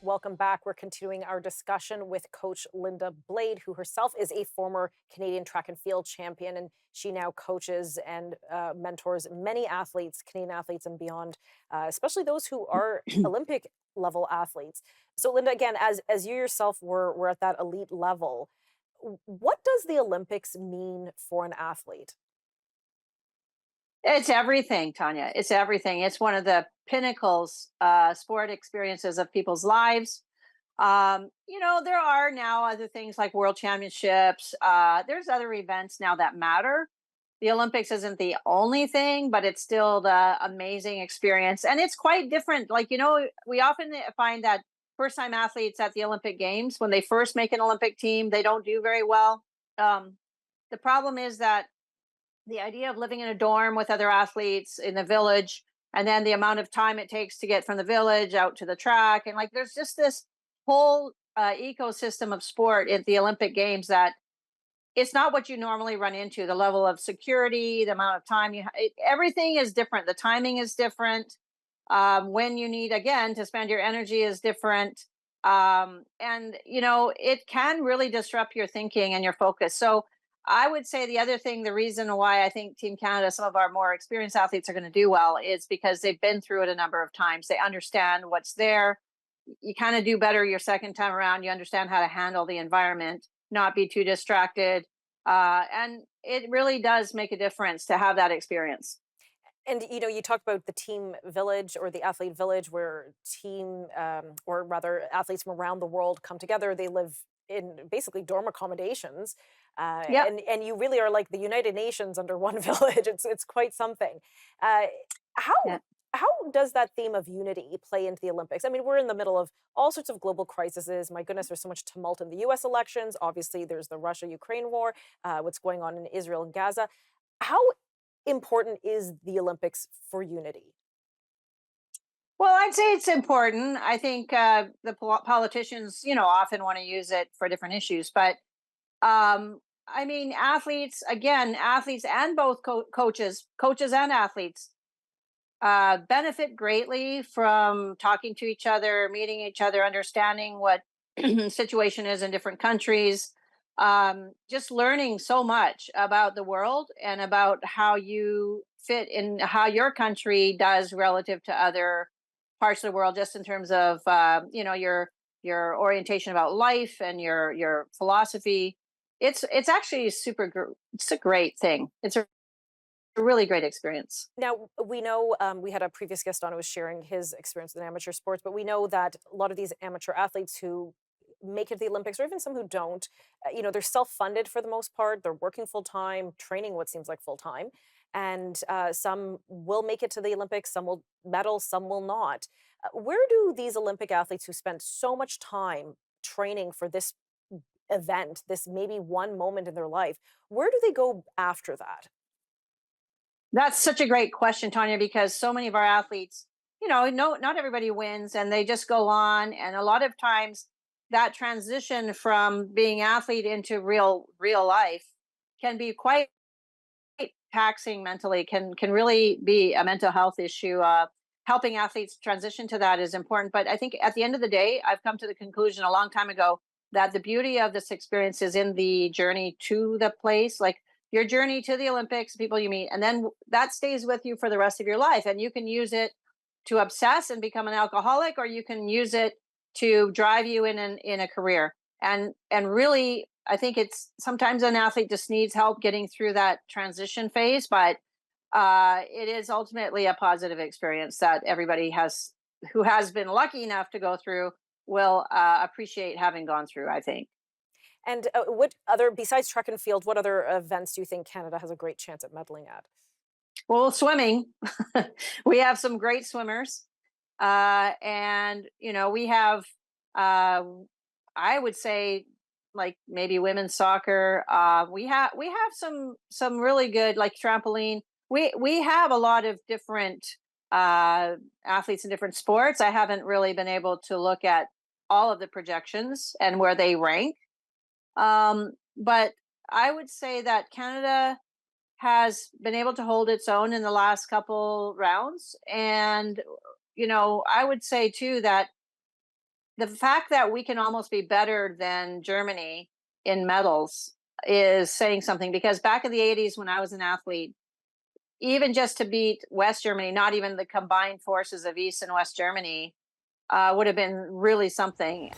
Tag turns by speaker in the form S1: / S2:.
S1: Welcome back. We're continuing our discussion with Coach Linda Blade, who herself is a former Canadian track and field champion, and she now coaches and mentors many athletes, Canadian athletes and beyond, especially those who are Olympic level athletes. So, Linda, again, as you yourself were at that elite level, what does the Olympics mean for an athlete?
S2: It's everything, Tanya. It's everything. It's one of the pinnacles, sport experiences of people's lives. There are now other things like world championships. There's other events now that matter. The Olympics isn't the only thing, but it's still the amazing experience. And it's quite different. We often find that first time athletes at the Olympic Games, when they first make an Olympic team, they don't do very well. Um, the problem is that the idea of living in a dorm with other athletes in the village, and then the amount of time it takes to get from the village out to the track, and like there's just this whole ecosystem of sport at the Olympic Games that it's not what you normally run into. The level of security, the amount of time everything is different. The timing is different. When you need again to spend your energy is different. And it can really disrupt your thinking and your focus. So I would say the other thing, the reason why I think Team Canada, some of our more experienced athletes are going to do well is because they've been through it a number of times. They understand what's there. You kind of do better your second time around. You understand how to handle the environment, not be too distracted. And it really does make a difference to have that experience.
S1: And you talked about the team village or the athlete village, where or rather, athletes from around the world come together. They live in basically dorm accommodations,
S2: Yep.
S1: and you really are like the United Nations under one village. It's quite something. Uh, how
S2: Yeah.
S1: how does that theme of unity play into the Olympics? I mean, we're in the middle of all sorts of global crises. My goodness, there's so much tumult in the U.S. elections. Obviously, there's the Russia-Ukraine war. What's going on in Israel and Gaza? How important is the Olympics for unity?
S2: Well, I'd say it's important. I think the politicians, often want to use it for different issues. But I mean, athletes, again, athletes and both coaches and athletes benefit greatly from talking to each other, meeting each other, understanding what situation is in different countries, just learning so much about the world and about how you fit in how your country does relative to other parts of the world, just in terms of your orientation about life and your philosophy. It's actually it's a great thing. It's a really great experience.
S1: Now, we know we had a previous guest on who was sharing his experience in amateur sports, but we know that a lot of these amateur athletes who make it to the Olympics, or even some who don't, they're self funded for the most part. They're working full time, training what seems like full time. And some will make it to the Olympics, some will medal, some will not. Where do these Olympic athletes who spent so much time training for this event, this maybe one moment in their life, where do they go after that?
S2: That's such a great question, Tanya, because so many of our athletes, no, not everybody wins and they just go on. And a lot of times that transition from being athlete into real life can be quite taxing mentally, can really be a mental health issue. Helping athletes transition to that is important. But I think at the end of the day, I've come to the conclusion a long time ago that the beauty of this experience is in the journey to the place. Like your journey to the Olympics, people you meet, and then that stays with you for the rest of your life. And you can use it to obsess and become an alcoholic, or you can use it to drive you in a career. And really, I think it's sometimes an athlete just needs help getting through that transition phase, but it is ultimately a positive experience that everybody has who has been lucky enough to go through will appreciate having gone through, I think.
S1: And what other, besides track and field, what other events do you think Canada has a great chance at medaling at?
S2: Well, swimming, we have some great swimmers, and we have, uh, I would say, like maybe women's soccer. We have some really good like trampoline. We have a lot of different athletes in different sports. I haven't really been able to look at all of the projections and where they rank, but I would say that Canada has been able to hold its own in the last couple rounds. And, I would say too that the fact that we can almost be better than Germany in medals is saying something, because back in the 80s when I was an athlete, even just to beat West Germany, not even the combined forces of East and West Germany, would have been really something.